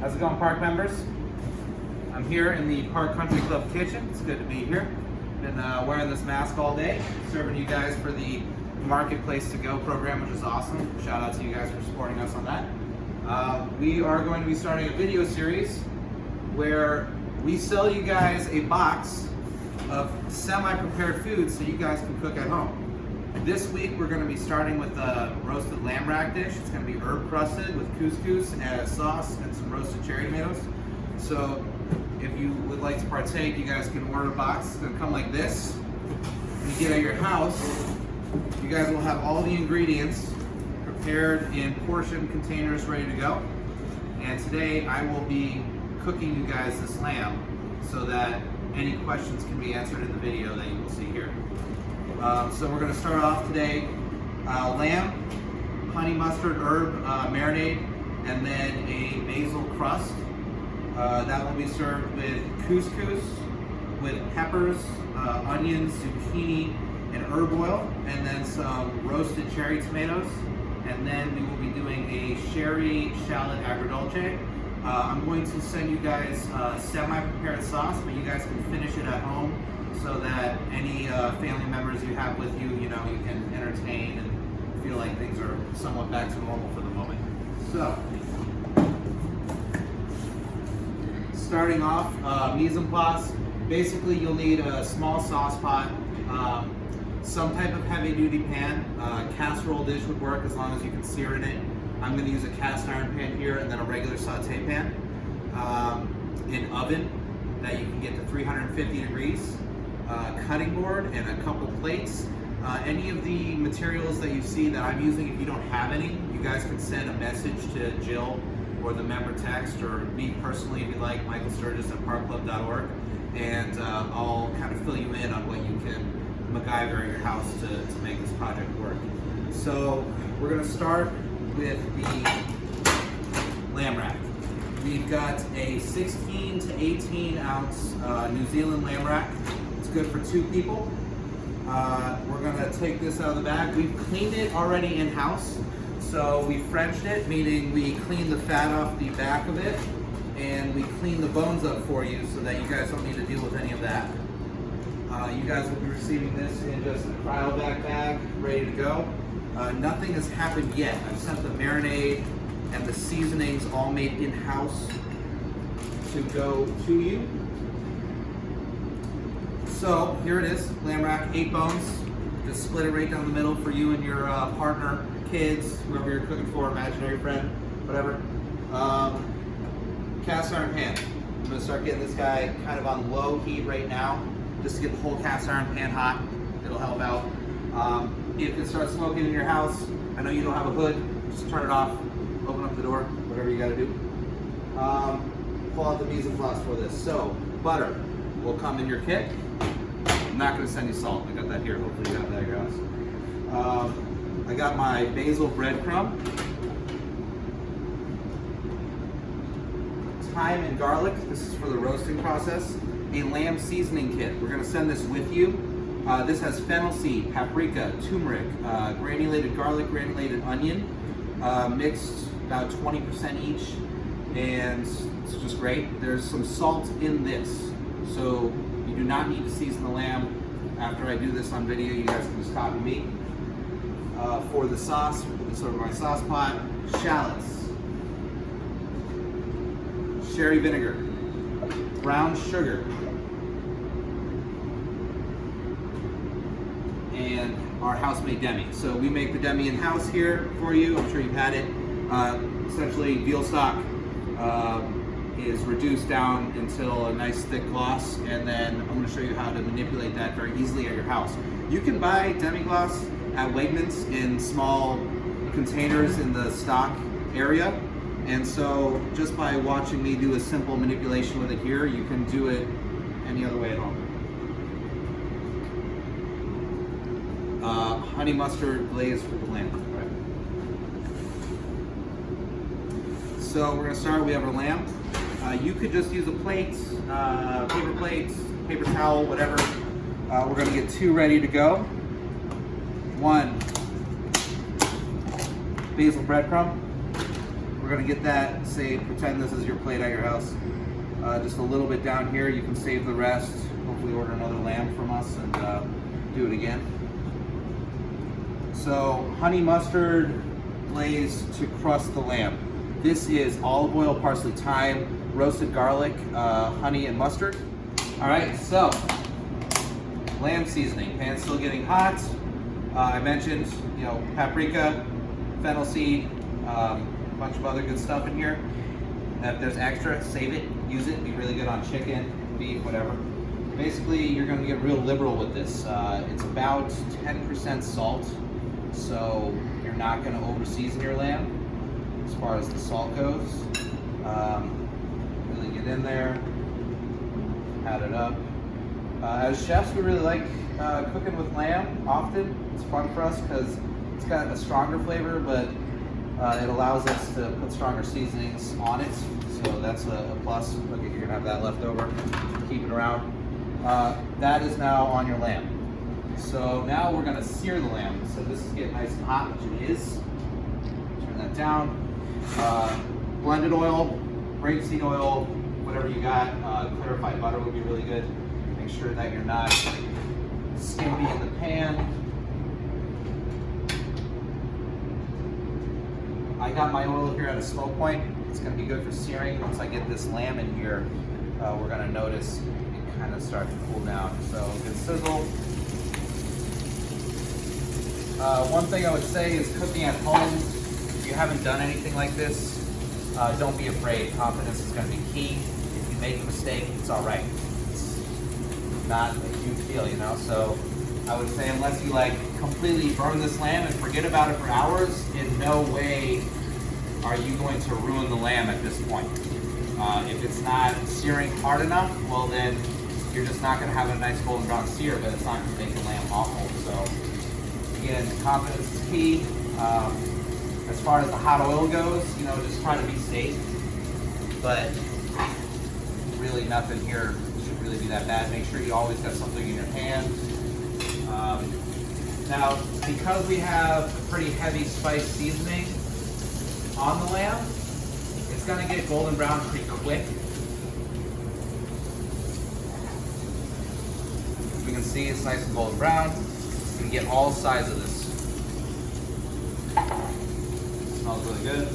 How's it going, park members? I'm here in the Park Country Club kitchen. It's good to be here. Been wearing this mask all day, serving you guys for the Marketplace to Go program, which is awesome. Shout out to you guys for supporting us on that. We are going to be starting a video series where we sell you guys a box of semi-prepared foods so you guys can cook at home. This week we're going to be starting with a roasted lamb rack dish. It's going to be herb crusted with couscous and sauce and some roasted cherry tomatoes. So if you would like to partake, you guys can order a box. It's going to come like this. When you get at your house, you guys will have all the ingredients prepared in portion containers ready to go. And today I will be cooking you guys this lamb so that any questions can be answered in the video that you will see here. So we're going to start off today, lamb, honey mustard herb marinade, and then a basil crust. That will be served with couscous, with peppers, onions, zucchini, and herb oil, and then some roasted cherry tomatoes. And then we will be doing a sherry shallot agrodolce. I'm going to send you guys semi-prepared sauce, but you guys can finish it at home so that any family members you have with you, you can entertain and feel like things are somewhat back to normal for the moment. So, starting off, mise en place. Basically, you'll need a small sauce pot, some type of heavy-duty pan. Casserole dish would work as long as you can sear in it. I'm going to use a cast iron pan here and then a regular saute pan. An oven that you can get to 350 degrees. Cutting board and a couple plates. Any of the materials that you see that I'm using, if you don't have any, you guys can send a message to Jill or the member text, or me personally if you like, Michael Sturgis at parkclub.org, and I'll kind of fill you in on what you can MacGyver at your house to make this project work. So we're going to start with the lamb rack. We've got a 16 to 18 ounce New Zealand lamb rack. It's good for 2 people. We're gonna take this out of the bag. We've cleaned it already in-house. So we Frenched it, meaning we cleaned the fat off the back of it, and we cleaned the bones up for you so that you guys don't need to deal with any of that. You guys will be receiving this in just a cryovac bag, ready to go. Nothing has happened yet. I've sent the marinade and the seasonings all made in-house to go to you. So here it is, lamb rack, 8 bones. Just split it right down the middle for you and your partner, kids, whoever you're cooking for, imaginary friend, whatever. Cast iron pan. I'm gonna start getting this guy kind of on low heat right now, just to get the whole cast iron pan hot. It'll help out. If it starts smoking in your house, I know you don't have a hood, just turn it off, open up the door, whatever you gotta do. Pull out the mise en place for this. So, butter will come in your kit. I'm not going to send you salt. I got that here. Hopefully you have that at your house. I got my basil breadcrumb, thyme and garlic. This is for the roasting process. A lamb seasoning kit. We're going to send this with you. This has fennel seed, paprika, turmeric, granulated garlic, granulated onion, mixed about 20% each, and it's just great. There's some salt in this, so you do not need to season the lamb. After I do this on video, you guys can just copy me. For the sauce, we'll put this over my sauce pot. Shallots, sherry vinegar, brown sugar, and our house-made demi. So we make the demi in-house here for you. I'm sure you've had it. Essentially, veal stock is reduced down until a nice thick gloss, and then I'm going to show you how to manipulate that very easily at your house. You can buy demi-glace at Wegmans in small containers in the stock area, and so just by watching me do a simple manipulation with it here, you can do it any other way at home. Honey mustard glaze for the lamb. Right. So we're going to start. We have our lamb. You could just use a plate, paper plate, paper towel, whatever. We're going to get 2 ready to go. 1 basil breadcrumb. We're gonna get that, say, pretend this is your plate at your house. Just a little bit down here, you can save the rest. Hopefully order another lamb from us and do it again. So honey mustard glaze to crust the lamb. This is olive oil, parsley, thyme, roasted garlic, honey, and mustard. All right, so lamb seasoning. Pan's still getting hot. I mentioned, paprika, fennel seed, a bunch of other good stuff in here. If there's extra, save it, use it. It'd be really good on chicken, beef, whatever. Basically, you're going to get real liberal with this. It's about 10% salt, so you're not going to over-season your lamb as far as the salt goes. Really get in there, add it up. As chefs, we really like cooking with lamb often. It's fun for us because it's got a stronger flavor, but it allows us to put stronger seasonings on it. So that's a plus. Look, you're gonna have that left over. Keep it around. That is now on your lamb. So now we're gonna sear the lamb. So this is getting nice and hot, which it is. Turn that down. Blended oil, rapeseed oil, whatever you got. Clarified butter would be really good. Make sure that you're not skimpy in the pan. I got my oil here at a smoke point. It's going to be good for searing. Once I get this lamb in here, we're going to notice it kind of start to cool down. So good sizzle. One thing I would say is cooking at home. If you haven't done anything like this, don't be afraid. Confidence is going to be key. If you make a mistake, it's all right. It's not a huge deal, So I would say unless you completely burn this lamb and forget about it for hours, in no way are you going to ruin the lamb at this point. If it's not searing hard enough, well then you're just not going to have a nice golden brown sear, but it's not going to make the lamb awful. So again, confidence is key. As far as the hot oil goes, just try to be safe, but really nothing here should really be that bad. Make sure you always got something in your hand. Now, because we have a pretty heavy spice seasoning on the lamb, it's going to get golden brown pretty quick. As we can see, it's nice and golden brown. You can get all sides of this. Smells really good.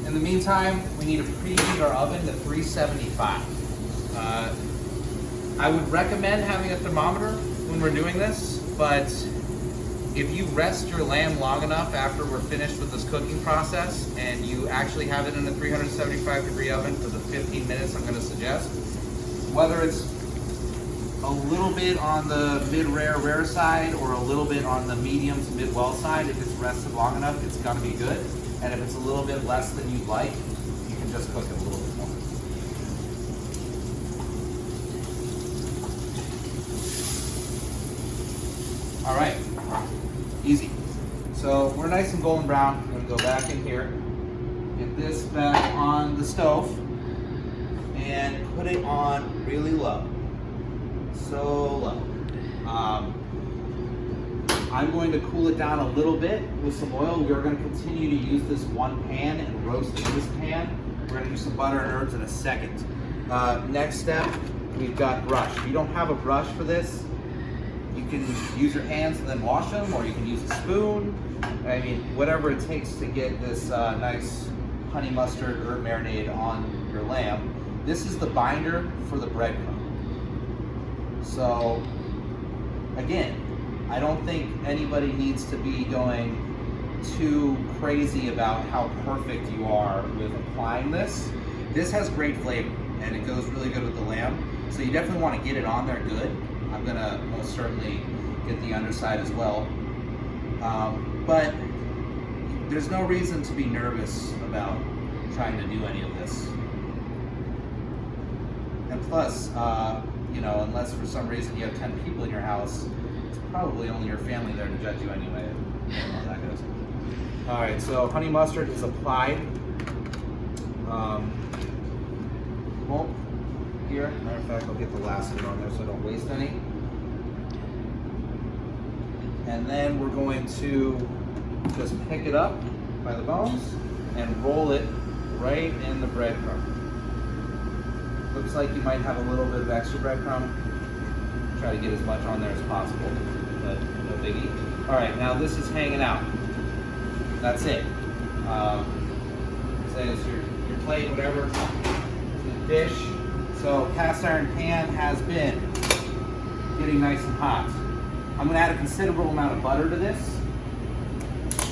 In the meantime, we need to preheat our oven to 375. I would recommend having a thermometer when we're doing this, but if you rest your lamb long enough after we're finished with this cooking process and you actually have it in a 375-degree oven for the 15 minutes I'm going to suggest, whether it's a little bit on the mid-rare side or a little bit on the medium to mid-well side, if it's rested long enough, it's going to be good. And if it's a little bit less than you'd like, you can just cook it a little bit more. All right, easy. So we're nice and golden brown. I'm gonna go back in here, get this back on the stove, and put it on really low. So low. I'm going to cool it down a little bit with some oil. We're going to continue to use this one pan and roast in this pan. We're going to do some butter and herbs in a second. Next step, we've got brush. If you don't have a brush for this, you can use your hands and then wash them, or you can use a spoon. I mean, whatever it takes to get this nice honey mustard herb marinade on your lamb. This is the binder for the breadcrumb. So, again, I don't think anybody needs to be going too crazy about how perfect you are with applying this. This has great flavor, and it goes really good with the lamb. So you definitely want to get it on there good. I'm gonna most certainly get the underside as well. But there's no reason to be nervous about trying to do any of this. And plus, unless for some reason you have 10 people in your house, it's probably only your family there to judge you anyway. How that goes. All right, so honey mustard is applied. Well, here, matter of fact, I'll get the last bit on there so I don't waste any. And then we're going to just pick it up by the bones and roll it right in the breadcrumb. Looks like you might have a little bit of extra breadcrumb. Try to get as much on there as possible, but no biggie. All right, now this is hanging out. That's it. Say it's your plate, whatever, the dish. So cast iron pan has been getting nice and hot. I'm gonna add a considerable amount of butter to this,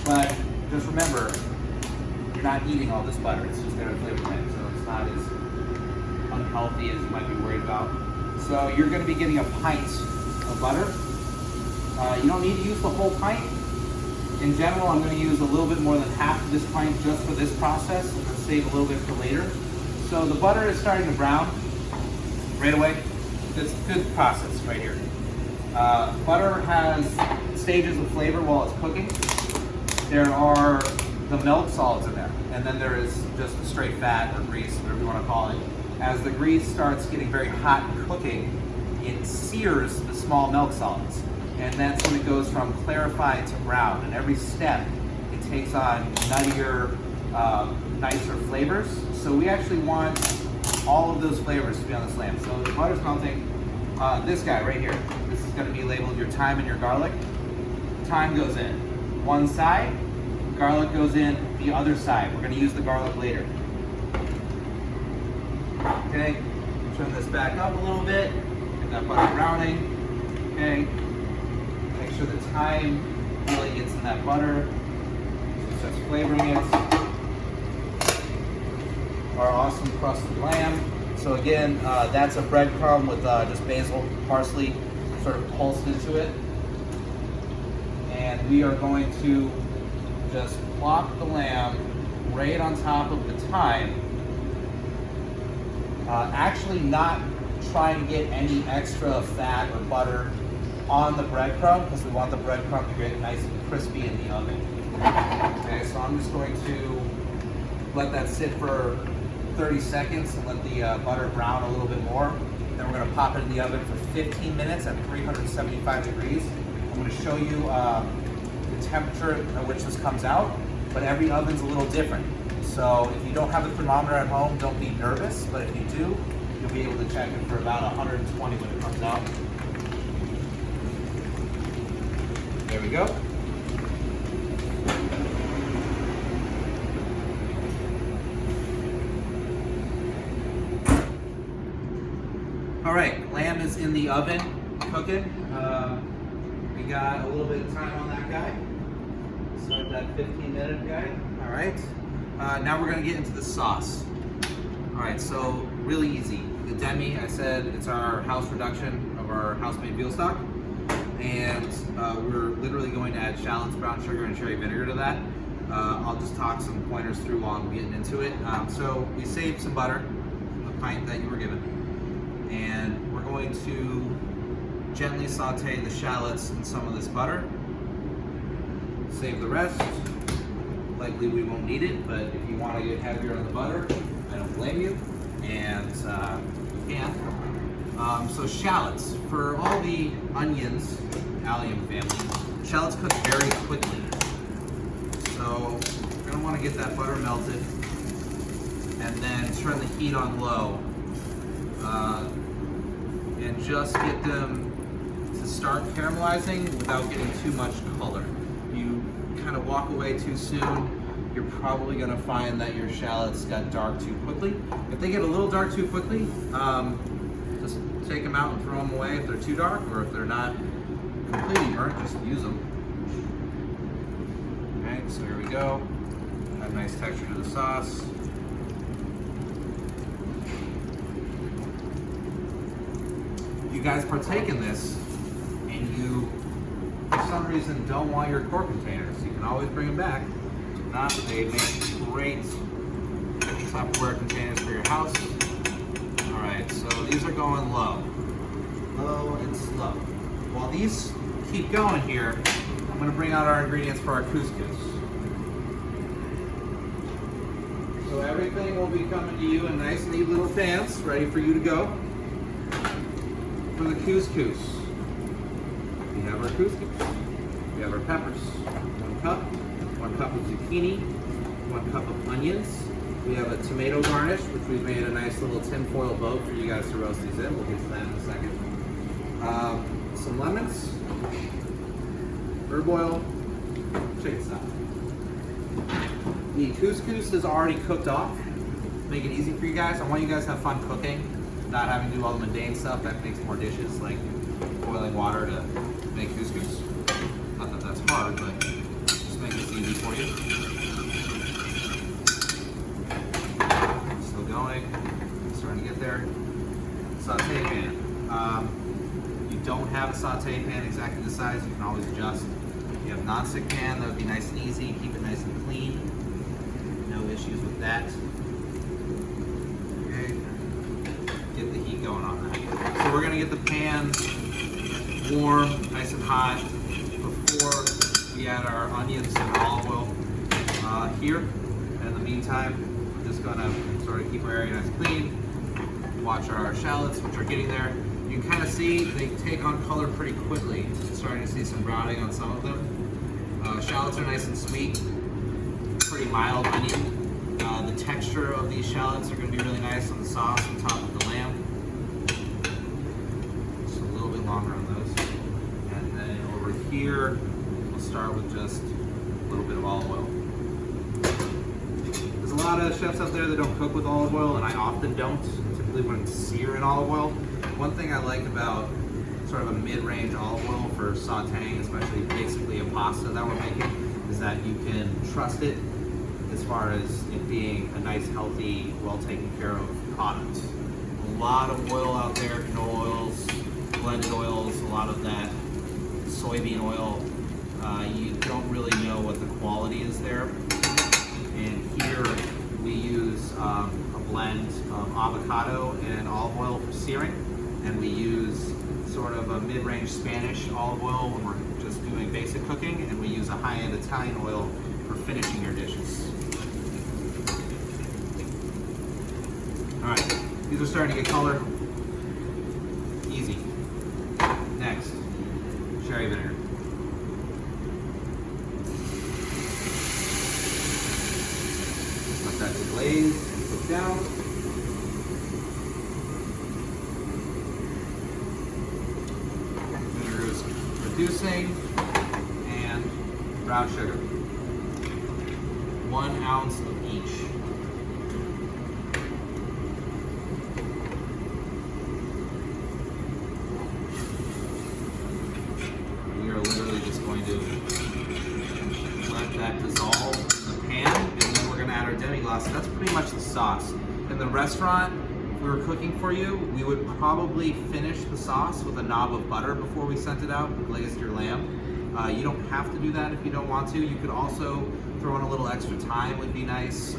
but just remember, you're not eating all this butter. It's just there to flavor it, so it's not as unhealthy as you might be worried about. So you're gonna be getting a pint of butter. You don't need to use the whole pint. In general, I'm gonna use a little bit more than half of this pint just for this process and then save a little bit for later. So the butter is starting to brown right away. It's a good process right here. Butter has stages of flavor while it's cooking. There are the milk solids in there, and then there is just the straight fat or grease, whatever you want to call it. As the grease starts getting very hot and cooking, it sears the small milk solids, and that's when it goes from clarified to brown. And every step, it takes on nuttier, nicer flavors. So we actually want all of those flavors to be on this lamb. So the butter's melting. This guy right here, this is going to be labeled your thyme and your garlic. Thyme goes in one side, garlic goes in the other side. We're going to use the garlic later. Okay, turn this back up a little bit, get that butter browning. Okay, make sure the thyme really gets in that butter, so starts flavoring it. Our awesome crusted lamb. So again, that's a breadcrumb with just basil, parsley, sort of pulsed into it. And we are going to just plop the lamb right on top of the thyme. Actually not trying to get any extra fat or butter on the breadcrumb because we want the breadcrumb to get nice and crispy in the oven. Okay, so I'm just going to let that sit for 30 seconds and let the butter brown a little bit more. Then we're going to pop it in the oven for 15 minutes at 375 degrees. I'm going to show you the temperature at which this comes out, but every oven's a little different. So if you don't have a thermometer at home, don't be nervous, but if you do, you'll be able to check it for about 120 when it comes out. There we go. All right, lamb is in the oven cooking. We got a little bit of time on that guy. Start that 15-minute guy. All right. Now we're gonna get into the sauce. All right, so really easy. The demi, I said it's our house reduction of our house-made veal stock. And we're literally going to add shallots, brown sugar, and cherry vinegar to that. I'll just talk some pointers through while I'm getting into it. So we saved some butter from the pint that you were given. And we're going to gently saute the shallots in some of this butter. Save the rest. Likely we won't need it, but if you want to get heavier on the butter, I don't blame you. And you can. So shallots, for all the onions, allium family, shallots cook very quickly. So you're going to want to get that butter melted and then turn the heat on low. And just get them to start caramelizing without getting too much color. You kind of walk away too soon, you're probably going to find that your shallots got dark too quickly. If they get a little dark too quickly, just take them out and throw them away if they're too dark, or if they're not completely burnt, just use them. Okay, so here we go. Add nice texture to the sauce. You guys partake in this and you, for some reason, don't want your quart containers, you can always bring them back. If not, they make great Tupperware containers for your house. Alright, so these are going low. Low and slow. While these keep going here, I'm going to bring out our ingredients for our couscous. So everything will be coming to you in nice, neat little pans, ready for you to go. For the couscous, we have our couscous. We have our peppers. 1 cup of zucchini, 1 cup of onions. We have a tomato garnish, which we've made a nice little tinfoil boat for you guys to roast these in. We'll get to that in a second. Some lemons, herb oil, chicken stock. The couscous is already cooked off. Make it easy for you guys. I want you guys to have fun cooking, not having to do all the mundane stuff that makes more dishes, like boiling water to make couscous. Not that that's hard, but just make this easy for you. Still going, starting to get there. Saute pan. You don't have a saute pan exactly the size, you can always adjust. If you have a non-stick pan, that would be nice and easy, keep it nice and clean. No issues with that. Okay, get the heat going on that. So we're gonna get the pan warm, nice and hot, before we add our onions and olive oil here. And in the meantime, we're just gonna sort of keep our area nice and clean. Watch our shallots, which are getting there. You can kind of see they take on color pretty quickly. Starting to see some browning on some of them. Shallots are nice and sweet, pretty mild onion. The texture of these shallots are going to be really nice on the sauce on top of the lamb. Just a little bit longer on those. And then over here, we'll start with just a little bit of olive oil. There's a lot of chefs out there that don't cook with olive oil, and I often don't. Typically when sear in olive oil. One thing I like about sort of a mid-range olive oil for sauteing, especially basically a pasta that we're making, is that you can trust it as far as it being a nice, healthy, well taken care of product. A lot of oil out there, canola oils, blended oils, a lot of that soybean oil. You don't really know what the quality is there. And here we use a blend of avocado and olive oil for searing, and we use sort of a mid-range Spanish olive oil when we're just doing basic cooking, and we use a high-end Italian oil for finishing your dishes. All right, these are starting to get color. Easy. Next, sherry vinegar. Let that deglaze and cook down. Vinegar is reducing, and brown sugar. 1 ounce of each. We are literally just going to let that dissolve in the pan, and then we're going to add our demi-glace. That's pretty much the sauce. In the restaurant, if we were cooking for you, we would probably finish the sauce with a knob of butter before we sent it out and glazed your lamb. You don't have to do that if you don't want to. You could also throw in a little extra thyme would be nice.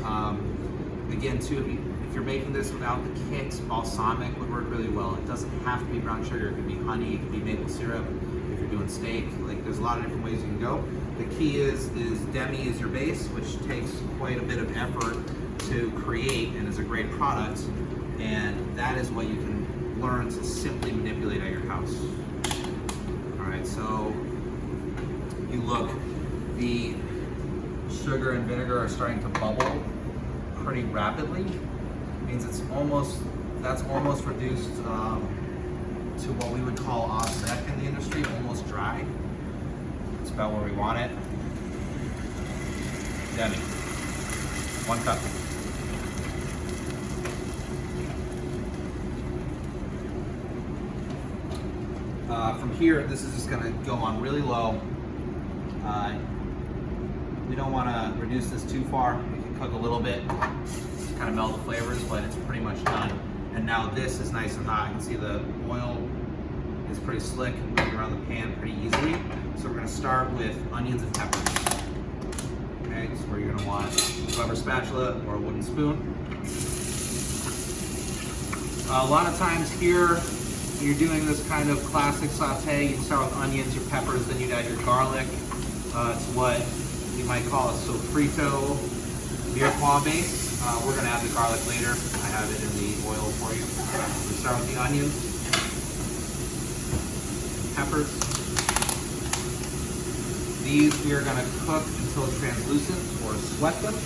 Again, too, if you're making this without the kit, balsamic would work really well. It doesn't have to be brown sugar. It could be honey, it could be maple syrup. If you're doing steak, like there's a lot of different ways you can go. The key is demi is your base, which takes quite a bit of effort to create and is a great product. And that is what you can learn to simply manipulate at your house. All right, so you look, the sugar and vinegar are starting to bubble pretty rapidly. It means that's almost reduced to what we would call au sec in the industry, almost dry. It's about where we want it. Demi, 1 cup. From here, this is just gonna go on really low. We don't wanna reduce this too far. We can cook a little bit, just kind of meld the flavors, but it's pretty much done. And now this is nice and hot. You can see the oil is pretty slick and moving around the pan pretty easily. So we're gonna start with onions and peppers. Okay, so where you're gonna want a rubber spatula or a wooden spoon. A lot of times here, when you're doing this kind of classic saute, you start with onions, your peppers, then you add your garlic. It's what you might call a sofrito mirepoix base. We're gonna add the garlic later. I have it in the oil for you. We start with the onions, peppers. These we are gonna cook until translucent or sweat them.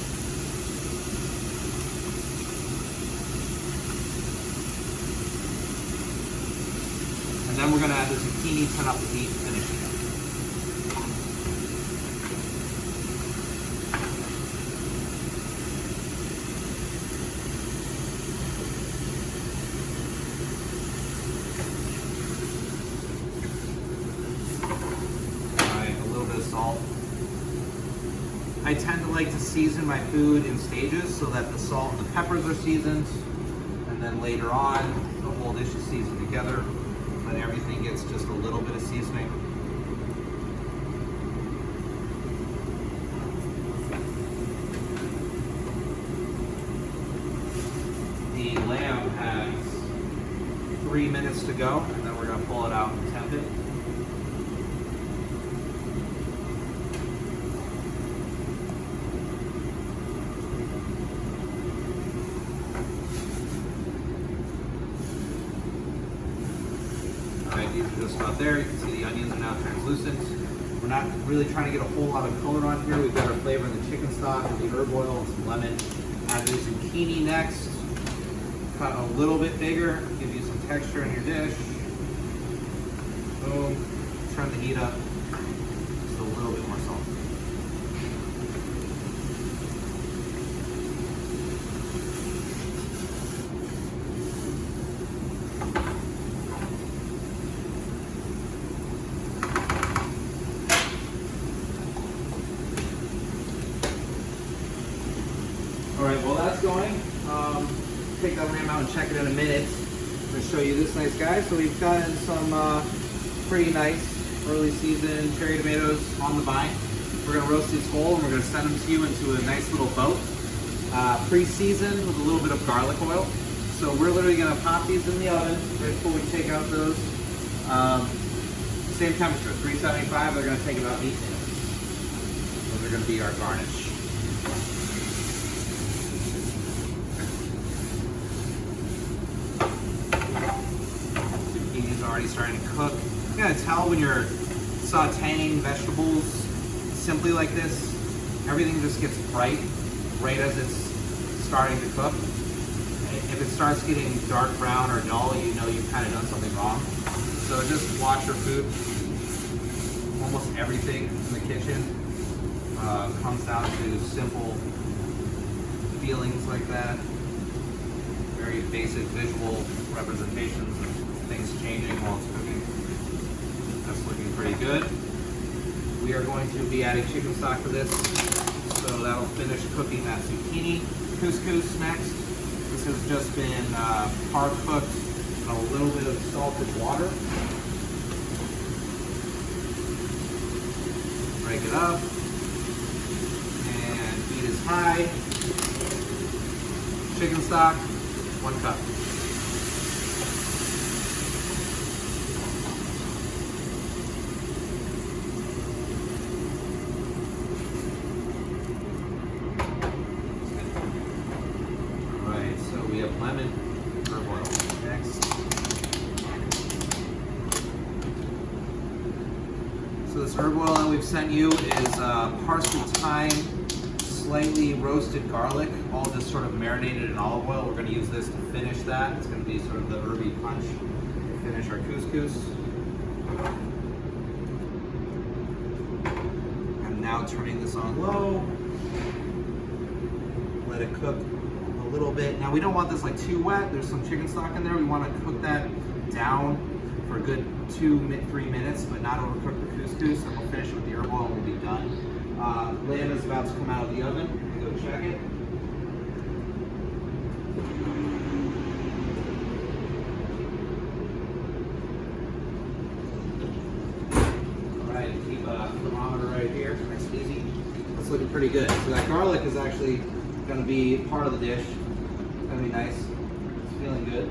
then we're gonna add the zucchini, turn up the heat, and finish it up. Salt. I tend to like to season my food in stages so that the salt and the peppers are seasoned, and then later on the whole dish is seasoned together, but everything gets just a little bit of seasoning. The lamb has 3 minutes to go, and then we're going to pull it out and temp it. These are just about there. You can see the onions are now translucent. We're not really trying to get a whole lot of color on here. We've got our flavor in the chicken stock and the herb oil and some lemon. Add the zucchini next. Cut a little bit bigger, give you some texture in your dish. Boom. Turn the heat up. Just a little bit more salt. All right, while that's going, take that lamb out and check it in a minute. I'm going to show you this nice guy. So we've gotten some pretty nice early season cherry tomatoes on the vine. We're going to roast these whole and we're going to send them to you into a nice little boat, pre-seasoned with a little bit of garlic oil. So we're literally going to pop these in the oven right before we take out those. Same temperature, 375. They're going to take about 8 minutes. Those are going to be our garnish. Already starting to cook. You gotta tell when you're sauteing vegetables simply like this, everything just gets bright right as it's starting to cook. If it starts getting dark brown or dull, you know you've kind of done something wrong. So just watch your food. Almost everything in the kitchen comes down to simple feelings like that. Very basic visual representations of things changing while it's cooking. That's looking pretty good. We are going to be adding chicken stock to this, so that'll finish cooking that zucchini. Couscous next. This has just been par cooked in a little bit of salted water. Break it up, and heat is high. Chicken stock, 1 cup. We have lemon, herb oil next. So this herb oil that we've sent you is parsley, thyme, slightly roasted garlic, all just sort of marinated in olive oil. We're going to use this to finish that. It's going to be sort of the herby punch to finish our couscous. I'm now turning this on low. Let it cook a little bit. Now we don't want this like too wet. There's some chicken stock in there. We want to cook that down for a good 2-3 minutes, but not overcook the couscous. And we'll finish with the herb oil and we'll be done. Lamb is about to come out of the oven. Go check it. All right, keep a thermometer right here. Nice and easy. That's looking pretty good. So that garlic is actually going to be part of the dish. It's going to be nice. It's feeling good.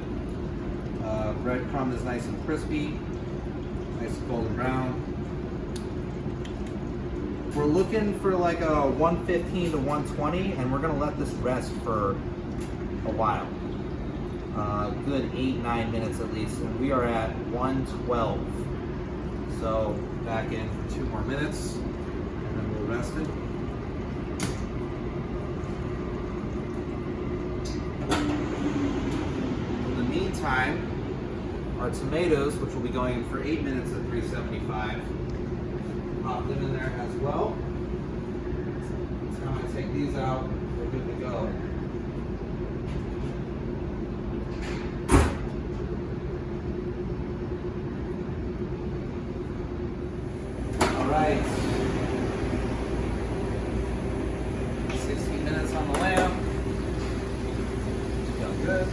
Breadcrumb is nice and crispy. Nice golden brown. We're looking for like a 115 to 120, and we're going to let this rest for a while. Good 8-9 minutes at least, and we are at 112. So back in for 2 more minutes, and then we'll rest it. In the meantime, our tomatoes, which will be going for 8 minutes at 375. Pop them in there as well. So I'm gonna take these out, we're good to go. All right. 16 minutes on the lamb. Feeling good.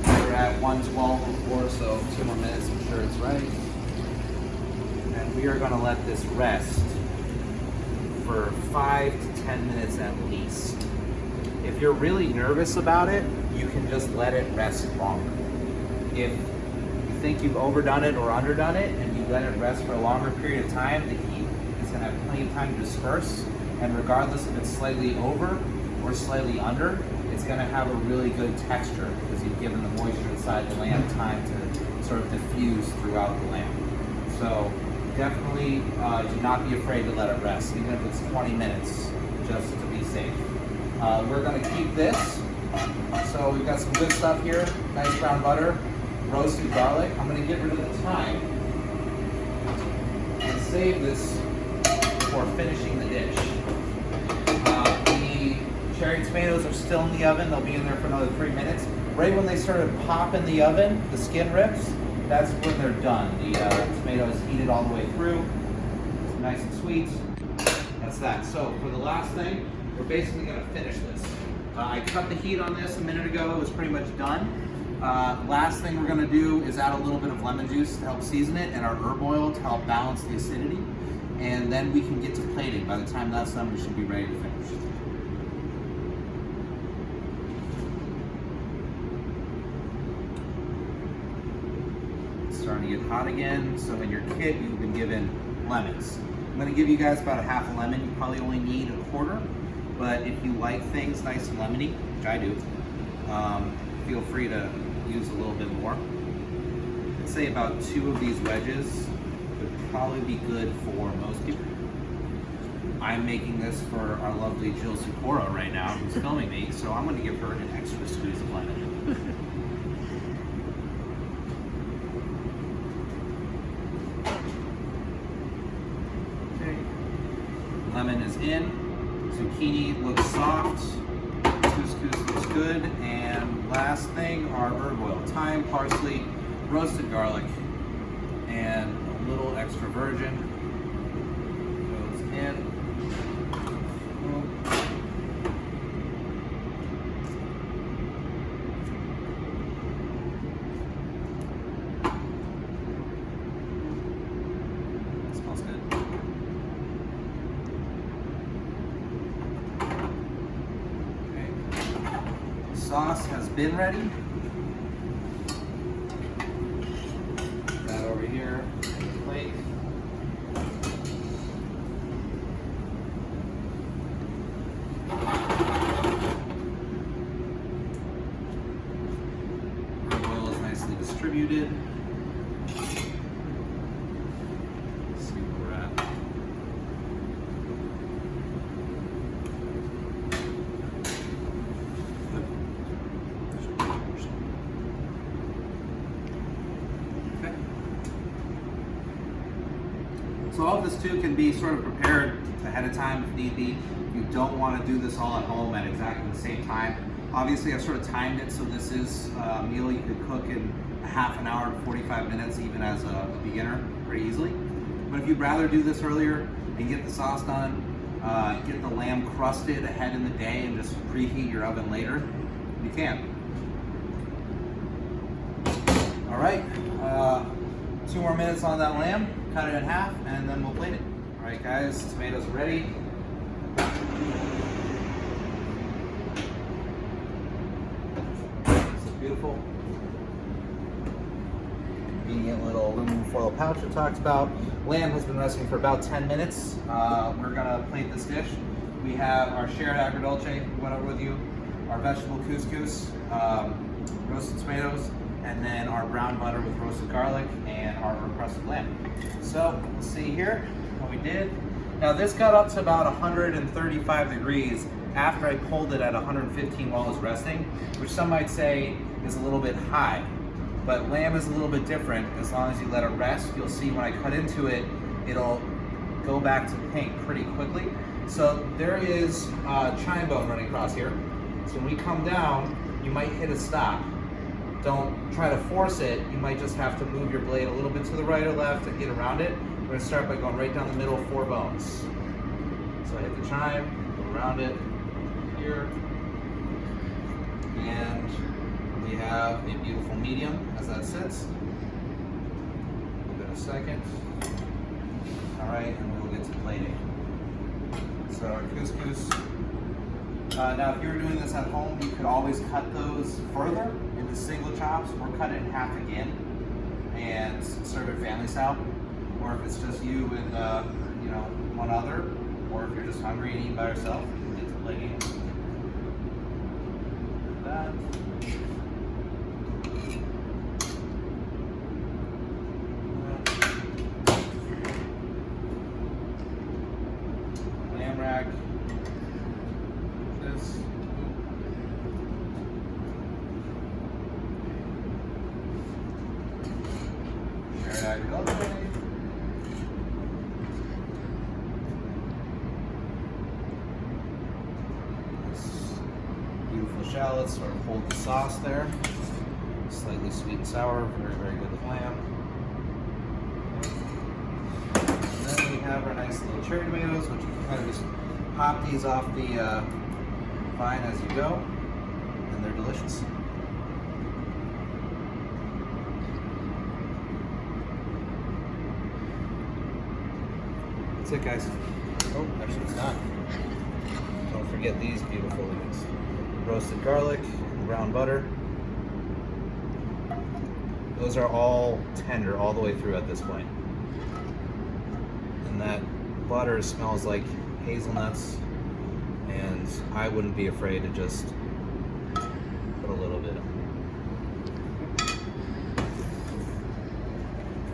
We're at 112 before, so 2 more minutes, I'm sure it's right. And we are gonna let this rest for 5 to 10 minutes at least. If you're really nervous about it, you can just let it rest longer. If you think you've overdone it or underdone it and you let it rest for a longer period of time, the heat is gonna have plenty of time to disperse, and regardless if it's slightly over or slightly under, it's gonna have a really good texture because you've given the moisture inside the lamb time to sort of diffuse throughout the lamb. So definitely do not be afraid to let it rest, even if it's 20 minutes, just to be safe. We're gonna keep this. So we've got some good stuff here, nice brown butter, roasted garlic. I'm gonna get rid of the thyme and save this for finishing the dish. The cherry tomatoes are still in the oven. They'll be in there for another 3 minutes. Right when they started to pop in the oven, the skin rips, that's when they're done. The tomato is heated all the way through. It's nice and sweet. That's that. So for the last thing, we're basically gonna finish this. I cut the heat on this a minute ago. It was pretty much done. Last thing we're gonna do is add a little bit of lemon juice to help season it and our herb oil to help balance the acidity. And then we can get to plating. By the time that's done, we should be ready to finish. It's starting to get hot again. So in your kit, you've been given lemons. I'm gonna give you guys about a half a lemon. You probably only need a quarter. But if you like things nice and lemony, which I do, feel free to use a little bit more. I'd say about 2 of these wedges would probably be good for most people. I'm making this for our lovely Jill Sikora right now, who's filming me, so I'm going to give her an extra squeeze of lemon. Okay. Lemon is in. Zucchini looks soft. Couscous looks good. And last thing, our herb oil. Thyme, parsley, roasted garlic, and a little extra virgin goes in. Smells good. Okay. Sauce has been ready. That over here, plate. Our oil is nicely distributed. Let's see where we're at. Okay. So all of this too can be sort of prepared ahead of time if need be. You don't want to do this all at home at exactly the same time. Obviously I've sort of timed it so this is a meal you could cook in a half an hour to 45 minutes even as a beginner pretty easily. But if you'd rather do this earlier and get the sauce done, get the lamb crusted ahead in the day and just preheat your oven later, you can. All right, 2 more minutes on that lamb, cut it in half, and then we'll plate it. All right guys, tomatoes are ready. This is beautiful. Convenient little aluminum foil pouch I talked about. Lamb has been resting for about 10 minutes. We're gonna plate this dish. We have our shared agrodolce, we went over with you, our vegetable couscous, roasted tomatoes, and then our brown butter with roasted garlic and our crusted lamb. So let's see here what we did. Now this got up to about 135 degrees after I pulled it at 115 while it was resting, which some might say is a little bit high. But lamb is a little bit different. As long as you let it rest, you'll see when I cut into it, it'll go back to pink pretty quickly. So there is chine bone running across here. So when we come down, you might hit a stop. Don't try to force it. You might just have to move your blade a little bit to the right or left to get around it. We're gonna start by going right down the middle, 4 bones. So I hit the chime, go around it here, and we have a beautiful medium as that sits. Give it a second. All right, and we'll get to plating. So our couscous. Now, if you were doing this at home, you could always cut those further into single chops, or cut it in half again and serve it family style. Or if it's just you and one other, or if you're just hungry and eating by yourself, you can get to plating. That. Lamb rack. This. There I go. Beautiful shallots sort of hold the sauce there. Slightly sweet and sour, very, very good with lamb. And then we have our nice little cherry tomatoes, which you can kind of just pop these off the vine as you go, and they're delicious. That's it, guys. Oh, actually it's not. Don't forget these beautiful leaves. Roasted garlic, brown butter. Those are all tender all the way through at this point. And that butter smells like hazelnuts, and I wouldn't be afraid to just put a little bit.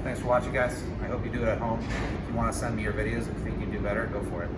Thanks for watching, guys. I hope you do it at home. If you want to send me your videos and think you do better, go for it.